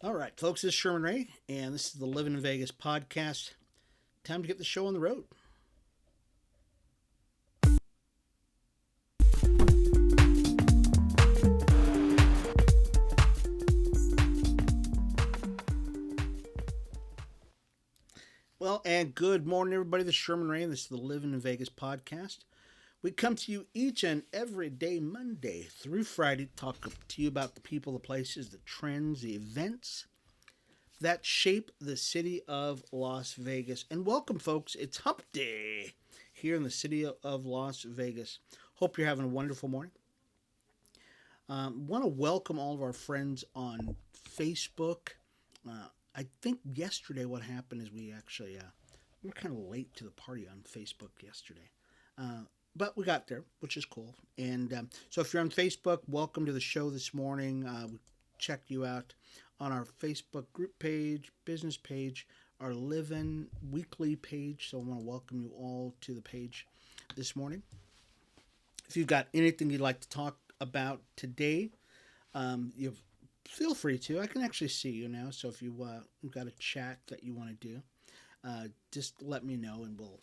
All right, folks, this is Sherman Ray, and this is the Livin in Vegas podcast. Time to get the show on the road. Well, and good morning, everybody. This is Sherman Ray, and this is the Livin in Vegas podcast. We come to you each and every day, Monday through Friday, to talk to you about the people, the places, the trends, the events that shape the city of Las Vegas. And welcome, folks. It's Hump Day here in the city of Las Vegas. Hope you're having a wonderful morning. Want to welcome all of our friends on Facebook. I think yesterday what happened is we were kind of late to the party on Facebook yesterday. Uh, but we got there, which is cool. And so if you're on Facebook, welcome to the show this morning. We checked you out on our Facebook group page, business page, our Livin weekly page. So I want to welcome you all to the page this morning. If you've got anything you'd like to talk about today, you feel free to. I can actually see you now, so if you've got a chat that you want to do, just let me know, and we'll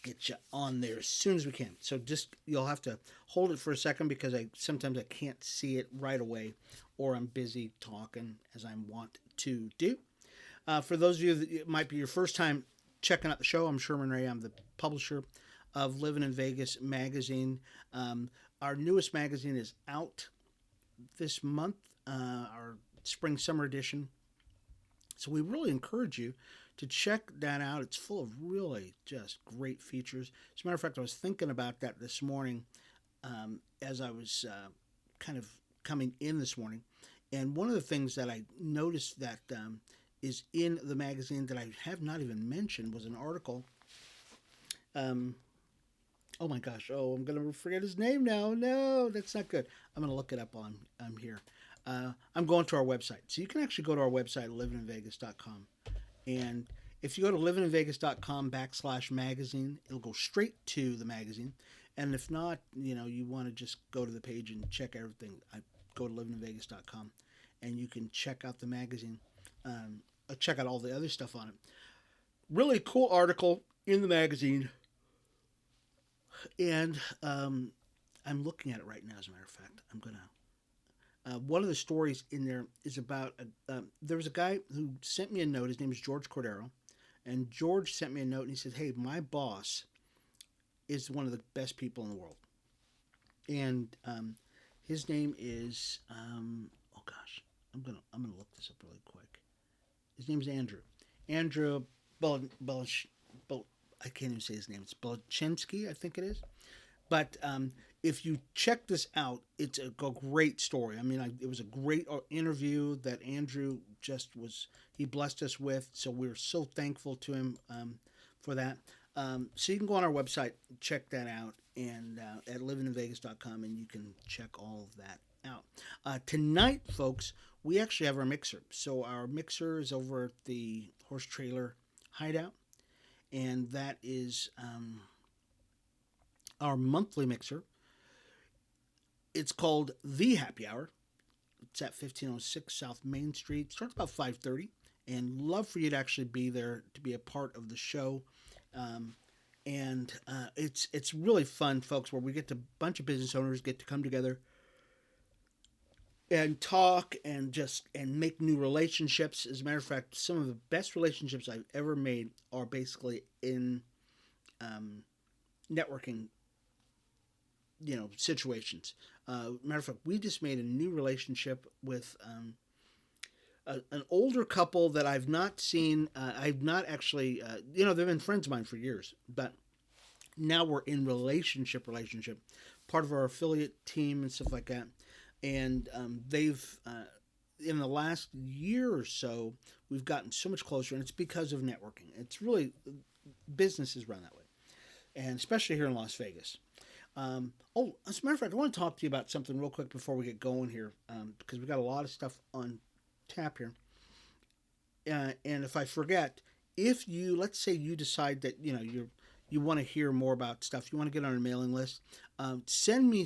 get you on there as soon as we can. So just you'll have to hold it for a second because I sometimes I can't see it right away, or I'm busy talking as I want to do. For those of you that it might be your first time checking out the show, I'm Sherman Ray. I'm the publisher of Livin in Vegas magazine. Our newest magazine is out this month, our spring summer edition. So we really encourage you to check that out. It's full of really just great features. As a matter of fact, I was thinking about that this morning as I was kind of coming in this morning. And one of the things that I noticed that is in the magazine that I have not even mentioned was an article. Um, oh my gosh! Oh, I'm gonna forget his name now. No, that's not good. I'm gonna look it up on I'm here. I'm going to our website, so you can actually go to our website, livininvegas.com. And if you go to livininvegas.com/magazine, it'll go straight to the magazine. And if not, you want to just go to the page and check everything. I go to livininvegas.com, and you can check out the magazine. Check out all the other stuff on it. Really cool article in the magazine, and I'm looking at it right now. As a matter of fact, I'm gonna. One of the stories in there is about there was a guy who sent me a note. His name is George Cordero, and George sent me a note and he said, "Hey, my boss is one of the best people in the world, and his name is oh gosh, I'm gonna look this up really quick. His name is Andrew. Andrew Bel I can't even say his name. It's Belchinsky, I think it is. But if you check this out, it's a great story. I mean, it was a great interview that Andrew just was, he blessed us with. So we're so thankful to him for that. So you can go on our website, check that out, and at livininvegas.com, and you can check all of that out. Tonight, folks, we actually have our mixer. So our mixer is over at the Horse Trailer Hideout, and that is our monthly mixer. It's called The Happy Hour. It's at 1506 South Main Street. Starts about 5:30, and love for you to actually be there to be a part of the show. And it's really fun, folks, where we get to a bunch of business owners get to come together and talk and make new relationships. As a matter of fact, some of the best relationships I've ever made are basically in networking situations. Matter of fact, we just made a new relationship with an older couple that I've not seen. I've not actually, they've been friends of mine for years, but now we're in relationship, part of our affiliate team and stuff like that. And they've, in the last year or so, we've gotten so much closer, and it's because of networking. It's really, businesses run that way, and especially here in Las Vegas. As a matter of fact, I want to talk to you about something real quick before we get going here, because we got a lot of stuff on tap here. And if I forget, if you let's say you decide that you want to hear more about stuff, you want to get on a mailing list, send me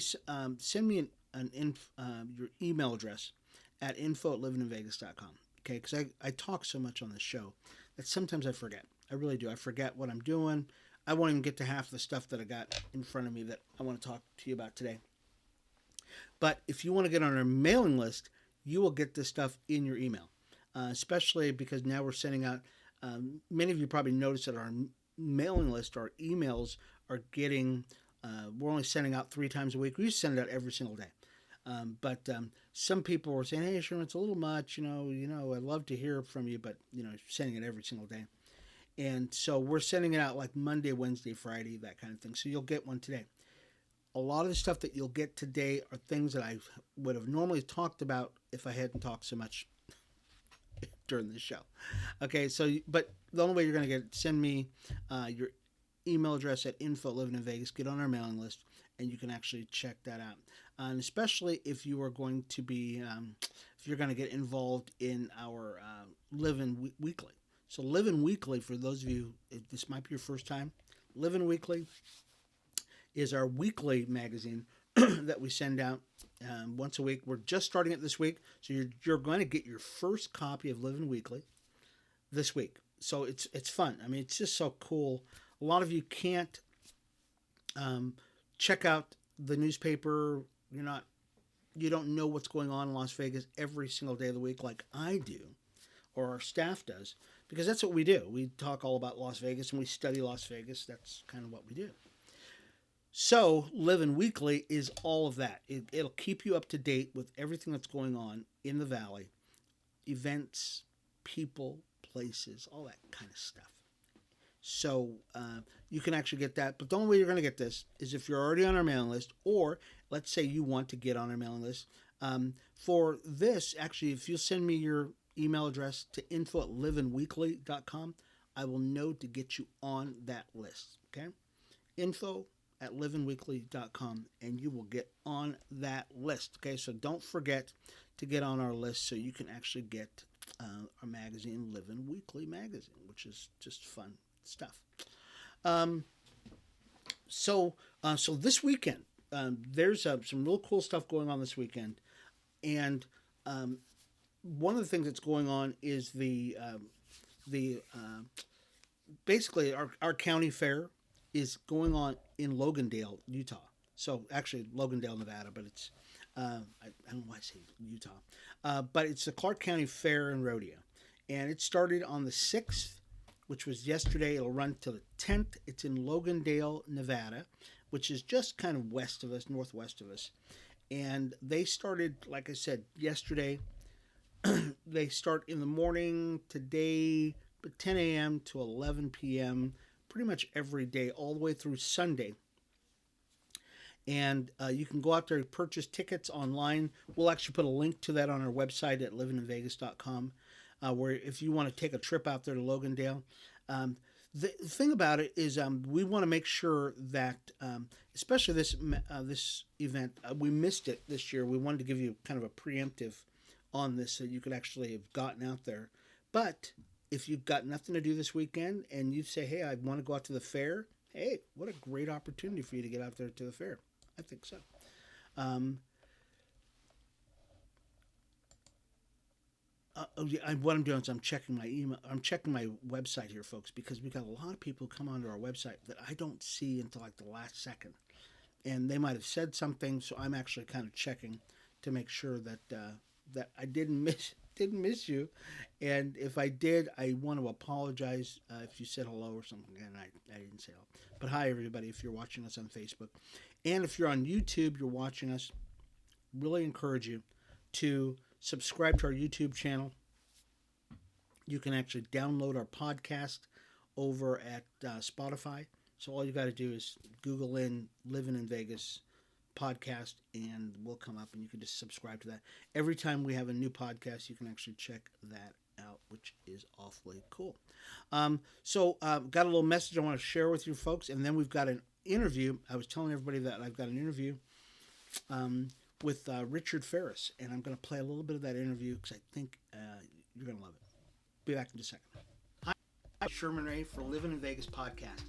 your email address at info@livininvegas.com. Okay, because I talk so much on the show that sometimes I forget. I really do. I forget what I'm doing. I won't even get to half the stuff that I got in front of me that I want to talk to you about today. But if you want to get on our mailing list, you will get this stuff in your email, especially because now we're sending out. Many of you probably noticed that our mailing list, our emails, are getting. We're only sending out 3 times a week. We used to send it out every single day. But some people were saying, "Hey, Sherman, it's a little much. I'd love to hear from you, but sending it every single day." And so we're sending it out like Monday, Wednesday, Friday, that kind of thing. So you'll get one today. A lot of the stuff that you'll get today are things that I would have normally talked about if I hadn't talked so much during the show. Okay, so but the only way you're going to send me your email address at info@livininvegas. Get on our mailing list, and you can actually check that out. And especially if you are going to be, if you're going to get involved in our Livin Weekly. So Livin Weekly, for those of you, if this might be your first time, Livin Weekly is our weekly magazine that we send out once a week. We're just starting it this week, so you're going to get your first copy of Livin Weekly this week. So it's fun. I mean, it's just so cool. A lot of you can't check out the newspaper. You don't know what's going on in Las Vegas every single day of the week like I do, or our staff does, because that's what we do. We talk all about Las Vegas and we study Las Vegas. That's kind of what we do. So Livin Weekly is all of that. It'll keep you up to date with everything that's going on in the Valley, events, people, places, all that kind of stuff. So you can actually get that. But the only way you're going to get this is if you're already on our mailing list, or let's say you want to get on our mailing list. For this, actually, if you'll send me your email address to info@livinweekly.com, I will know to get you on that list. Okay? info@livinweekly.com, and you will get on that list. Okay? So don't forget to get on our list so you can actually get our magazine, Livin Weekly magazine, which is just fun stuff. So this weekend, there's some real cool stuff going on this weekend, and one of the things that's going on is the basically our county fair is going on in Logandale, Utah. So actually Logandale, Nevada, but it's I don't know why I say Utah, but it's the Clark County Fair and Rodeo, and it started on the 6th, which was yesterday. It'll run till the 10th. It's in Logandale, Nevada, which is just kind of west of us, northwest of us. And they started, like I said, yesterday. They start in the morning today, 10 a.m. to 11 p.m., pretty much every day, all the way through Sunday. And you can go out there and purchase tickets online. We'll actually put a link to that on our website at livininvegas.com. Where if you want to take a trip out there to Logandale. The thing about it is we want to make sure that, especially this event, we missed it this year. We wanted to give you kind of a preemptive on this so you could actually have gotten out there. But if you've got nothing to do this weekend and you say, hey, I want to go out to the fair, hey, what a great opportunity for you to get out there to the fair. I think so. What I'm doing is I'm checking my email. I'm checking my website here, folks, because we got a lot of people who come onto our website that I don't see until like the last second, and they might have said something. So I'm actually kind of checking to make sure that that I didn't miss you, and if I did, I want to apologize if you said hello or something, and I didn't say hello. But hi, everybody, if you're watching us on Facebook, and if you're on YouTube, you're watching us. Really encourage you to subscribe to our YouTube channel. You can actually download our podcast over at Spotify. So all you got to do is Google in Livin in Vegas podcast, and we'll come up, and you can just subscribe to that. Every time we have a new podcast, you can actually check that out, which is awfully cool. So got a little message I want to share with you folks, and then we've got an interview. I was telling everybody that I've got an interview with Richard Ferris, and I'm going to play a little bit of that interview because I think you're going to love it. Be back in just a second. Hi, I'm Sherman Ray for Livin in Vegas podcast.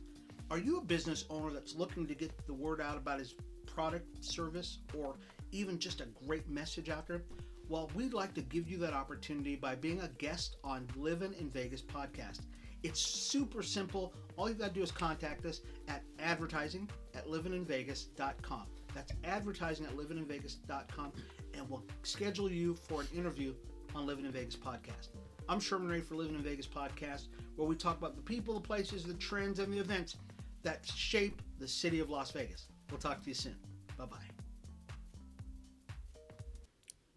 Are you a business owner that's looking to get the word out about his product, service, or even just a great message out there? Well, we'd like to give you that opportunity by being a guest on Livin in Vegas podcast. It's super simple. All you've got to do is contact us at advertising@livininvegas.com. That's advertising@livininvegas.com, and we'll schedule you for an interview on Livin in Vegas podcast. I'm Sherman Ray for Livin in Vegas podcast, where we talk about the people, the places, the trends, and the events that shape the city of Las Vegas. We'll talk to you soon. Bye-bye.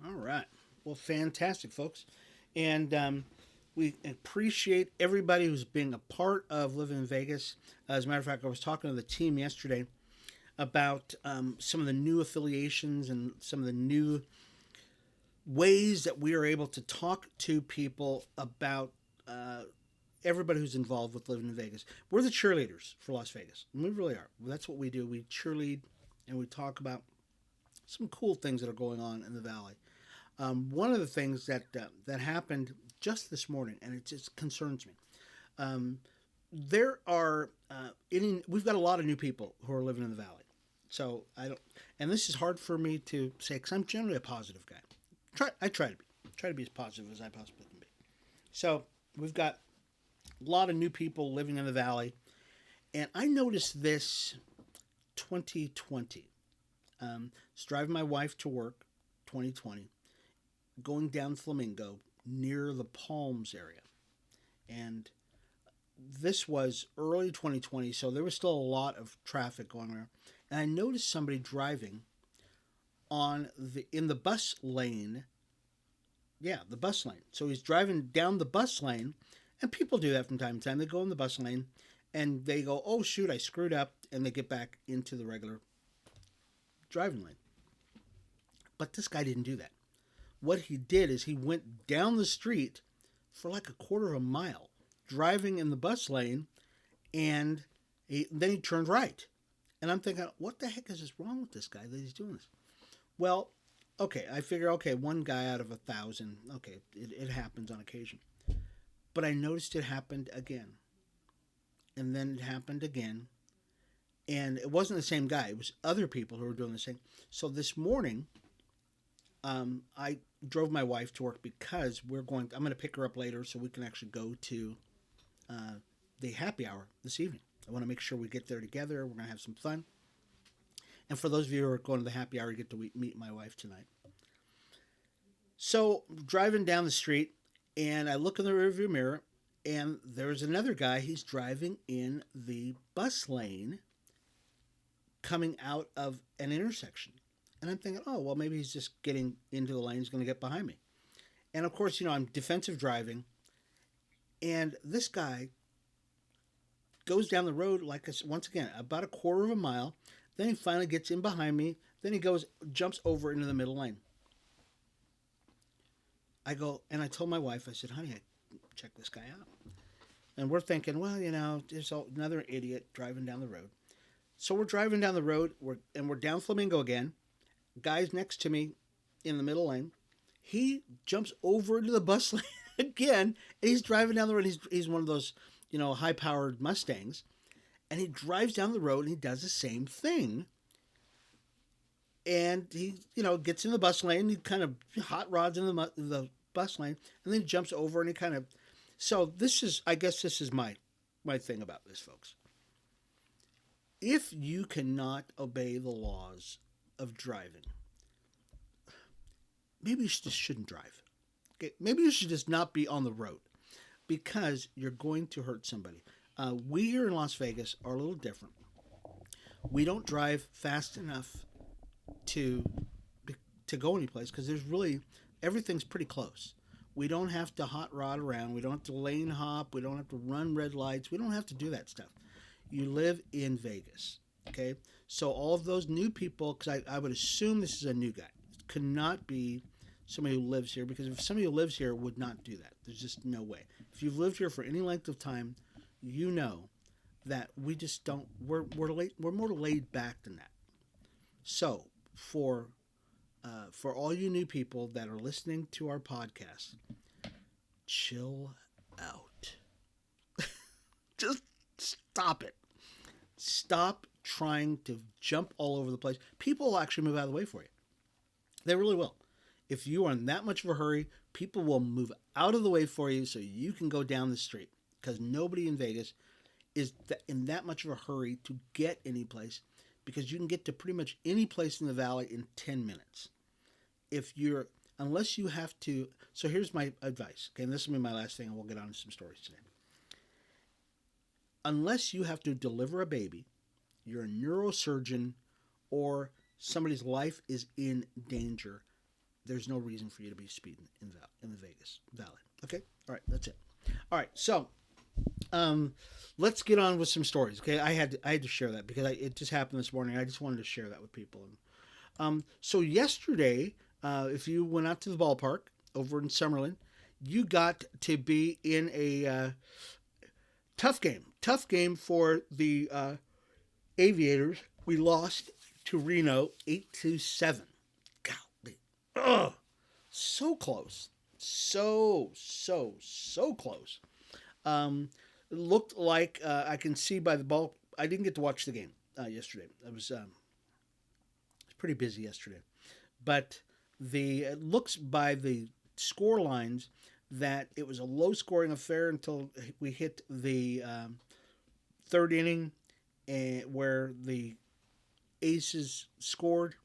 All right. Well, fantastic, folks. And we appreciate everybody who's being a part of Livin in Vegas. As a matter of fact, I was talking to the team yesterday about some of the new affiliations and some of the new ways that we are able to talk to people about everybody who's involved with Livin in Vegas. We're the cheerleaders for Las Vegas. And we really are. That's what we do. We cheerlead and we talk about some cool things that are going on in the Valley. One of the things that happened just this morning, and it just concerns me. There are we've got a lot of new people who are living in the Valley. So and this is hard for me to say because I'm generally a positive guy. I try to be as positive as I possibly can be. So we've got a lot of new people living in the Valley, and I noticed this 2020. Was driving my wife to work, 2020, going down Flamingo near the Palms area. And this was early 2020, so there was still a lot of traffic going around. And I noticed somebody driving in the bus lane. Yeah, the bus lane. So he's driving down the bus lane, and people do that from time to time. They go in the bus lane, and they go, oh, shoot, I screwed up, and they get back into the regular driving lane. But this guy didn't do that. What he did is he went down the street for like a quarter of a mile, driving in the bus lane, and then he turned right. And I'm thinking, what the heck is wrong with this guy that he's doing this? Well, okay, I figure, one guy out of 1,000, okay, it happens on occasion. But I noticed it happened again. And then it happened again. And it wasn't the same guy. It was other people who were doing the same. So this morning, I drove my wife to work because I'm going to pick her up later so we can actually go to the happy hour this evening. I want to make sure we get there together. We're going to have some fun. And for those of you who are going to the happy hour, you get to meet my wife tonight. So driving down the street, and I look in the rearview mirror, and there's another guy. He's driving in the bus lane coming out of an intersection. And I'm thinking, oh, well, maybe he's just getting into the lane. He's going to get behind me. And, of course, I'm defensive driving. And this guy goes down the road, once again, about a quarter of a mile. Then he finally gets in behind me. Then he jumps over into the middle lane. I told my wife, I said, honey, check this guy out. And we're thinking, well, there's another idiot driving down the road. So we're driving down the road, we're down Flamingo again. Guy's next to me in the middle lane. He jumps over into the bus lane again, and he's driving down the road. He's one of those, high-powered Mustangs, and he drives down the road, and he does the same thing. And he, gets in the bus lane. He kind of hot rods in the bus lane, and then he jumps over, and he kind of... So I guess this is my thing about this, folks. If you cannot obey the laws of driving, maybe you just shouldn't drive. Okay? Maybe you should just not be on the road because you're going to hurt somebody. We here in Las Vegas are a little different. We don't drive fast enough to go anyplace because everything's pretty close. We don't have to hot rod around. We don't have to lane hop. We don't have to run red lights. We don't have to do that stuff. You live in Vegas, okay? So all of those new people, because I would assume this is a new guy. It could not be somebody who lives here, because if somebody who lives here would not do that. There's just no way. If you've lived here for any length of time, you know that we just don't, we're more laid back than that. So for all you new people that are listening to our podcast, chill out. Just stop it. Stop trying to jump all over the place. People will actually move out of the way for you. They really will. If you are in that much of a hurry, people will move out of the way for you so you can go down the street, because nobody in Vegas is in that much of a hurry to get any place, because you can get to pretty much any place in the valley in 10 minutes. If you're Unless you have to, so here's my advice, okay, and this will be my last thing, and we'll get on to some stories today. Unless you have to deliver a baby, you're a neurosurgeon, or somebody's life is in danger, there's no reason for you to be speeding in the Vegas Valley. Okay? All right, that's it. All right, so let's get on with some stories. Okay, I had to share that because it just happened this morning. I just wanted to share that with people. So yesterday, if you went out to the ballpark over in Summerlin, you got to be in a tough game. Tough game for the Aviators. We lost to Reno 8-7. Golly, ugh, so close, so close. It looked like I can see by the ball. I didn't get to watch the game yesterday. I was pretty busy yesterday, but it looks by the score lines that it was a low scoring affair until we hit the third inning, where the Aces scored,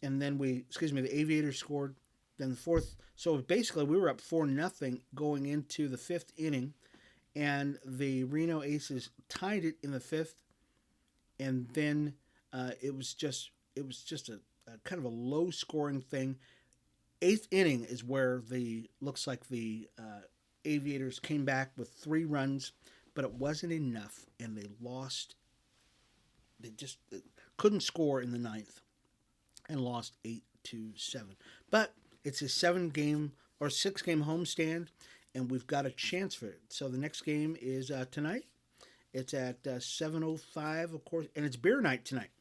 and then the Aviators scored. Then the fourth. So basically, we were up 4-0 going into the fifth inning, and the Reno Aces tied it in the fifth, and then it was just a kind of a low scoring thing. Eighth inning is where looks like the Aviators came back with 3 runs, but it wasn't enough, and they lost. They just couldn't score in the ninth, and lost 8-7. But it's a 6-game homestand, and we've got a chance for it. So the next game is tonight. It's at 7:05, of course, and it's beer night tonight.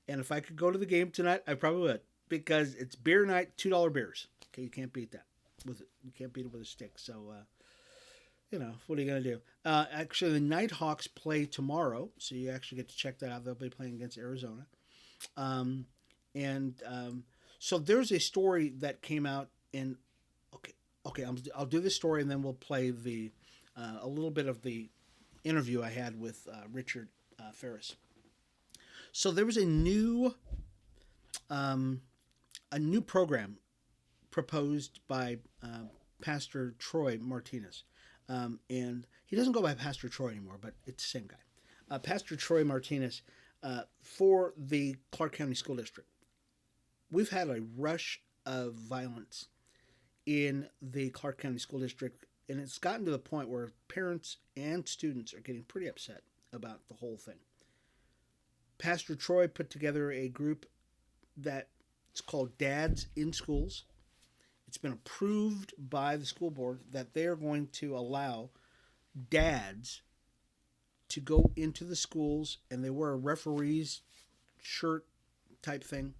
And if I could go to the game tonight, I probably would, because it's beer night, $2 beers. Okay, you can't beat that you can't beat it with a stick. So, what are you gonna do? Actually, the Nighthawks play tomorrow, so you actually get to check that out. They'll be playing against Arizona. So there's a story that came out in. Okay, I'll do this story, and then we'll play a little bit of the interview I had with Richard Ferris. So there was a new program proposed by Pastor Troy Martinez, and he doesn't go by Pastor Troy anymore, but it's the same guy. Pastor Troy Martinez for the Clark County School District. We've had a rush of violence in the Clark County School District, and it's gotten to the point where parents and students are getting pretty upset about the whole thing. Pastor Troy put together a group that it's called Dads in Schools. It's been approved by the school board that they are going to allow dads to go into the schools, and they wear a referee's shirt type thing,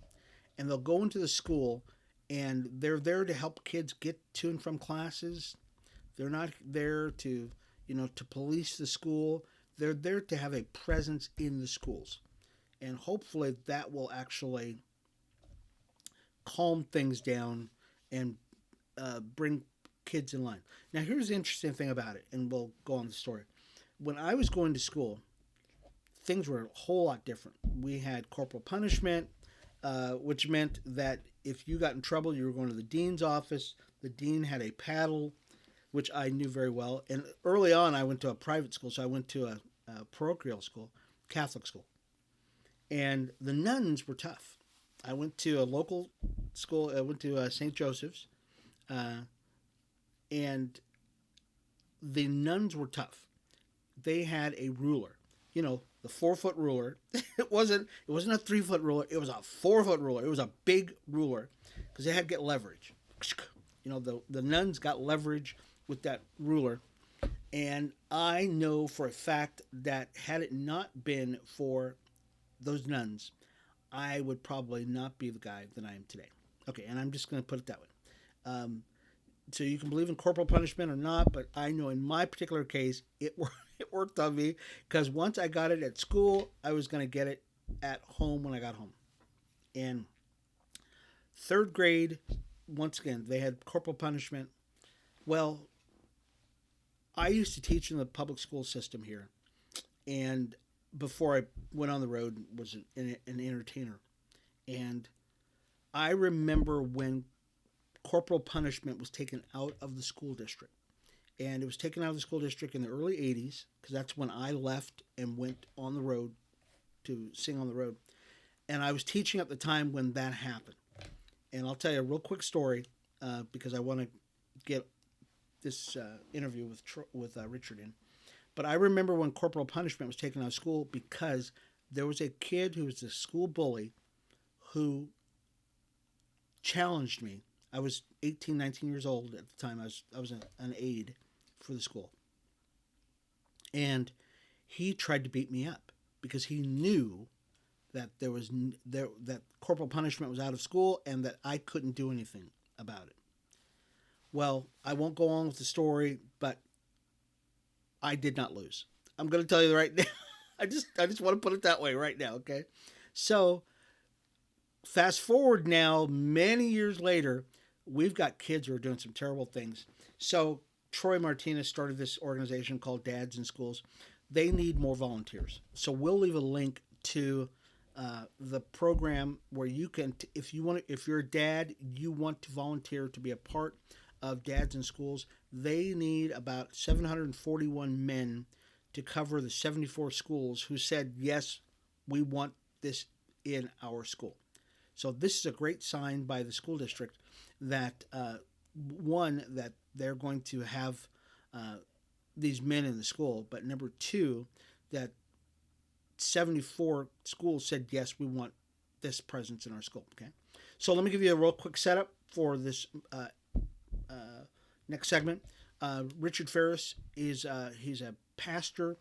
and they'll go into the school, and they're there to help kids get to and from classes. They're not there to police the school. They're there to have a presence in the schools. And hopefully that will actually calm things down and bring kids in line. Now, here's the interesting thing about it, and we'll go on the story. When I was going to school, things were a whole lot different. We had corporal punishment, which meant that if you got in trouble, you were going to the dean's office. The dean had a paddle, which I knew very well. And early on, I went to a private school, so I went to a parochial school, Catholic school. And the nuns were tough. I went to a local school. I went to St. Joseph's, and the nuns were tough. They had a ruler, the 4-foot ruler. It wasn't a 3-foot ruler. It was a 4-foot ruler. It was a big ruler because they had to get leverage. The nuns got leverage with that ruler. And I know for a fact that had it not been for those nuns, I would probably not be the guy that I am today. Okay, and I'm just going to put it that way. So you can believe in corporal punishment or not, but I know in my particular case, it worked on me, because once I got it at school, I was going to get it at home when I got home. In third grade, once again, they had corporal punishment. Well, I used to teach in the public school system here, and before I went on the road, was an entertainer, and I remember when corporal punishment was taken out of the school district, and it was taken out of the school district in the early '80s because that's when I left and went on the road to sing on the road, and I was teaching at the time when that happened. And I'll tell you a real quick story because I want to get this interview with Richard in. But I remember when corporal punishment was taken out of school because there was a kid who was a school bully who challenged me. I was 18, 19 years old at the time. I was an aide for the school. And he tried to beat me up because he knew that that corporal punishment was out of school and that I couldn't do anything about it. Well, I won't go on with the story, but I did not lose. I'm going to tell you right now. I just want to put it that way right now, okay? So, fast forward now, many years later, we've got kids who are doing some terrible things. So, Troy Martinez started this organization called Dads in Schools. They need more volunteers. So, we'll leave a link to the program where you can, if you're a dad, you want to volunteer to be a part of Dads in Schools. They need about 741 men to cover the 74 schools who said, yes, we want this in our school. So this is a great sign by the school district that, one, that they're going to have these men in the school, but number two, that 74 schools said, yes, we want this presence in our school. Okay, so let me give you a real quick setup for this next segment. Richard Ferris is he's a pastor,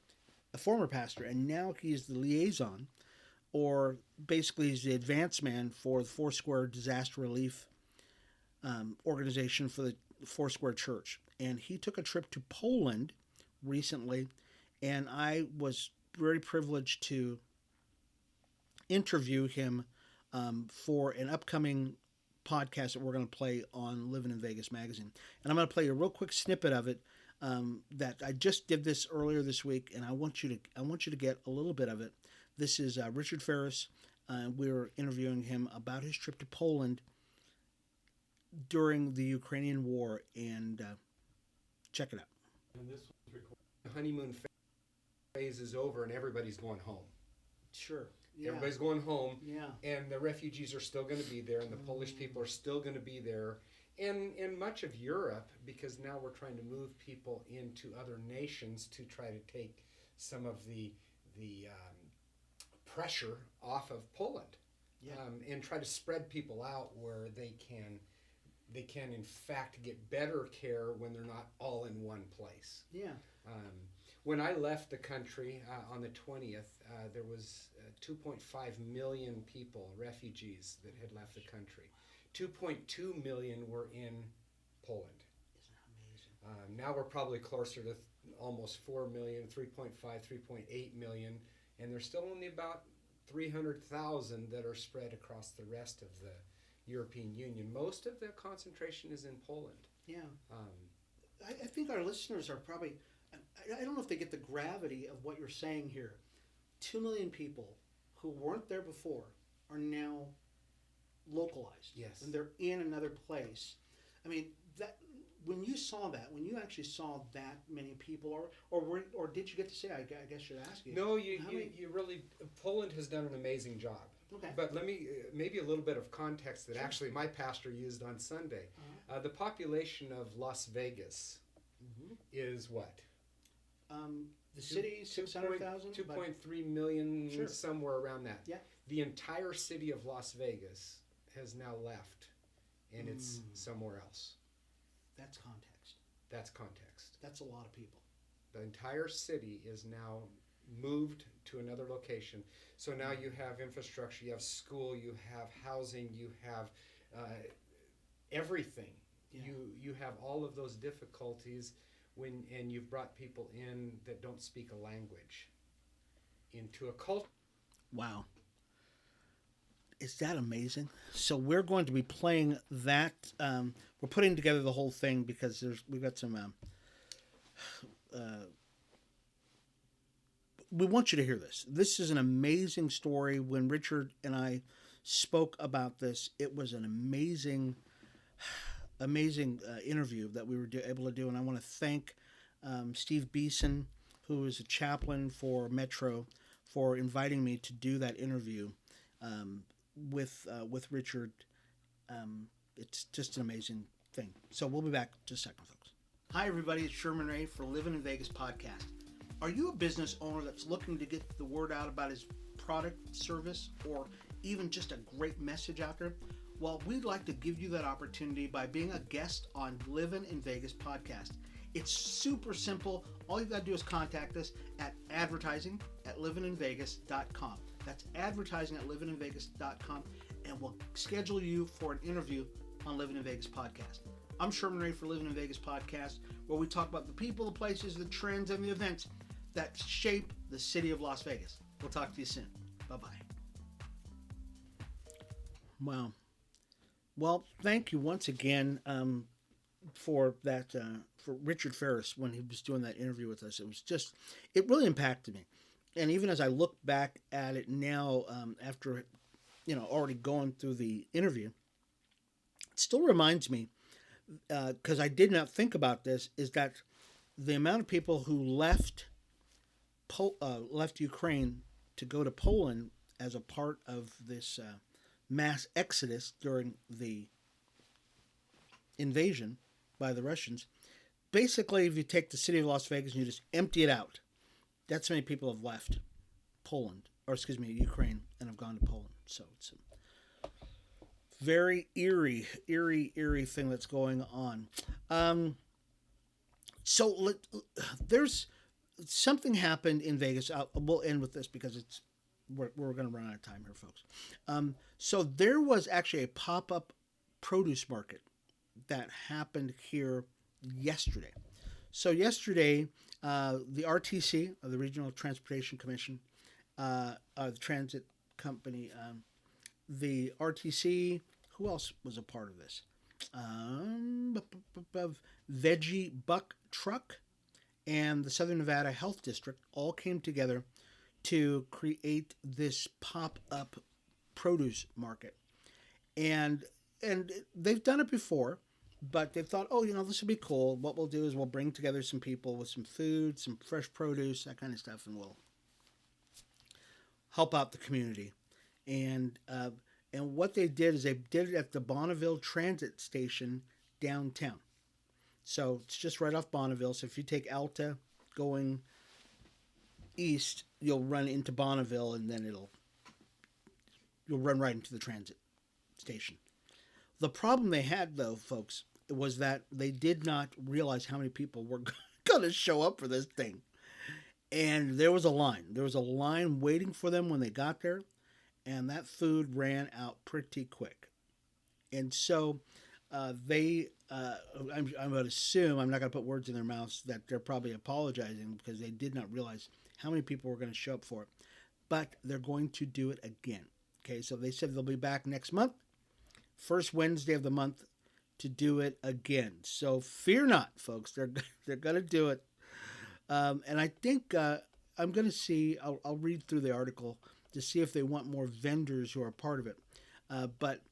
a former pastor, and now he is the liaison, or basically he's the advance man for the Foursquare Disaster Relief organization for the Foursquare Church. And he took a trip to Poland recently, and I was very privileged to interview him for an upcoming podcast that we're going to play on Livin in Vegas magazine. And I'm going to play a real quick snippet of it that I just did this earlier this week, and I want you to get a little bit of it. This is Richard Ferris. We were interviewing him about his trip to Poland during the Ukrainian war, and check it out. And this was recorded. The honeymoon phase is over, and everybody's going home. Sure. Yeah. Everybody's going home, Yeah. and the refugees are still going to be there, and the Polish people are still going to be there, and in much of Europe, because now we're trying to move people into other nations to try to take some of the pressure off of Poland, Yeah. and try to spread people out where they can in fact get better care when they're not all in one place. Yeah. When I left the country on the 20th, there was 2.5 million people, refugees, that had left the country. 2.2 million were in Poland. Isn't that amazing? Now we're probably closer to almost 4 million, 3.5, 3.8 million, and there's still only about 300,000 that are spread across the rest of the European Union. Most of the concentration is in Poland. Yeah. I think our listeners are probably, I don't know if they get the gravity of what you're saying here. 2 million people who weren't there before are now localized. Yes. And they're in another place. I mean, that when you saw that, when you actually saw that many people, or did you get to say, I guess you're asking. No, you really, Poland has done an amazing job. Okay. But let me, maybe a little bit of context that actually my pastor used on Sunday. The population of Las Vegas is what? The city, 600,000? 2.3 million, Sure. somewhere around that. Yeah. The entire city of Las Vegas has now left, and it's somewhere else. That's context. That's context. That's a lot of people. The entire city is now moved to another location. So now you have infrastructure, you have school, you have housing, you have everything. Yeah. You have all of those difficulties and you've brought people in that don't speak a language into a culture. Wow. Is that amazing? So we're going to be playing that. We're putting together the whole thing because we've got some. We want you to hear this. This is an amazing story. When Richard and I spoke about this, it was an amazing interview that we were able to do, and I want to thank Steve Beeson, who is a chaplain for Metro, for inviting me to do that interview with Richard. It's just an amazing thing. So we'll be back in just a second, folks. Hi, everybody. It's Sherman Ray for Livin in Vegas podcast. Are you a business owner that's looking to get the word out about his product, service, or even just a great message out there? Well, we'd like to give you that opportunity by being a guest on Livin in Vegas podcast. It's super simple. All you've got to do is contact us at advertising@livininvegas.com. That's advertising@livininvegas.com, and we'll schedule you for an interview on Livin in Vegas podcast. I'm Sherman Ray for Livin in Vegas podcast, where we talk about the people, the places, the trends, and the events that shape the city of Las Vegas. We'll talk to you soon. Bye-bye. Wow. Well, thank you once again for that, for Richard Ferris when he was doing that interview with us. It really impacted me. And even as I look back at it now, after, already going through the interview, it still reminds me, because I did not think about this, is that the amount of people who left Ukraine to go to Poland as a part of this mass exodus during the invasion by the Russians. Basically, if you take the city of Las Vegas and you just empty it out, that's how many people have left Ukraine, and have gone to Poland. So it's a very eerie thing that's going on. There's something happened in Vegas. We'll end with this because we're going to run out of time here, folks. So there was actually a pop-up produce market that happened here yesterday. So yesterday, the RTC, the Regional Transportation Commission, the transit company, the RTC, who else was a part of this? Veggie Buck Truck and the Southern Nevada Health District all came together to create this pop-up produce market. And they've done it before, but they've thought, this would be cool. What we'll do is we'll bring together some people with some food, some fresh produce, that kind of stuff, and we'll help out the community. And what they did is they did it at the Bonneville Transit Station downtown. So it's just right off Bonneville. So if you take Alta going east, you'll run into Bonneville, and then you'll run right into the transit station. The problem they had, though, folks, was that they did not realize how many people were going to show up for this thing. And there was a line. There was a line waiting for them when they got there, and that food ran out pretty quick. And so I'm going to assume, I'm not going to put words in their mouths, that they're probably apologizing because they did not realize how many people were going to show up for it. But they're going to do it again. Okay, so they said they'll be back next month, first Wednesday of the month, to do it again. So fear not, folks. They're going to do it. And I think I'm going to see, I'll read through the article to see if they want more vendors who are part of it. But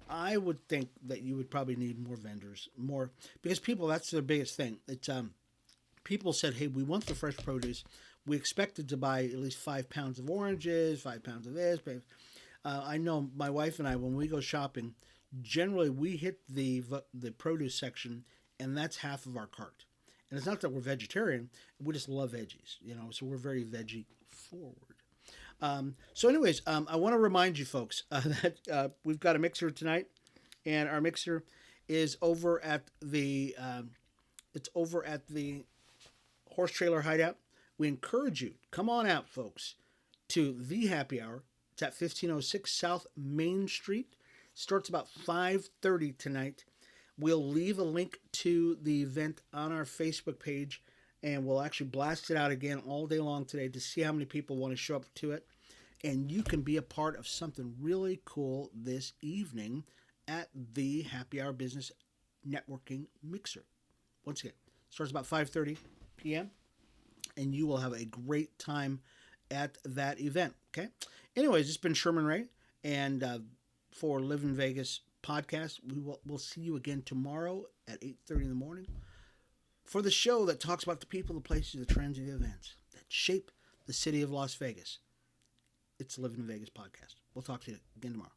I would think that you would probably need more vendors, because people, that's their biggest thing. It's people said, hey, we want the fresh produce. We expected to buy at least 5 pounds of oranges, 5 pounds of this. I know my wife and I, when we go shopping, generally we hit the produce section, and that's half of our cart. And it's not that we're vegetarian; we just love veggies, So we're very veggie forward. So, anyways, I want to remind you folks that we've got a mixer tonight, and our mixer is over at the Horse Trailer Hideout. We encourage you, come on out, folks, to the happy hour. It's at 1506 South Main Street. Starts about 5:30 tonight. We'll leave a link to the event on our Facebook page, and we'll actually blast it out again all day long today to see how many people want to show up to it. and you can be a part of something really cool this evening at the Happy Hour Business Networking Mixer. Once again, starts about 5:30 p.m. and you will have a great time at that event. Okay. Anyways, it's been Sherman Ray, and for Livin Vegas podcast, we'll see you again tomorrow at 8:30 in the morning for the show that talks about the people, the places, the trends, and the events that shape the city of Las Vegas. It's the Livin Vegas podcast. We'll talk to you again tomorrow.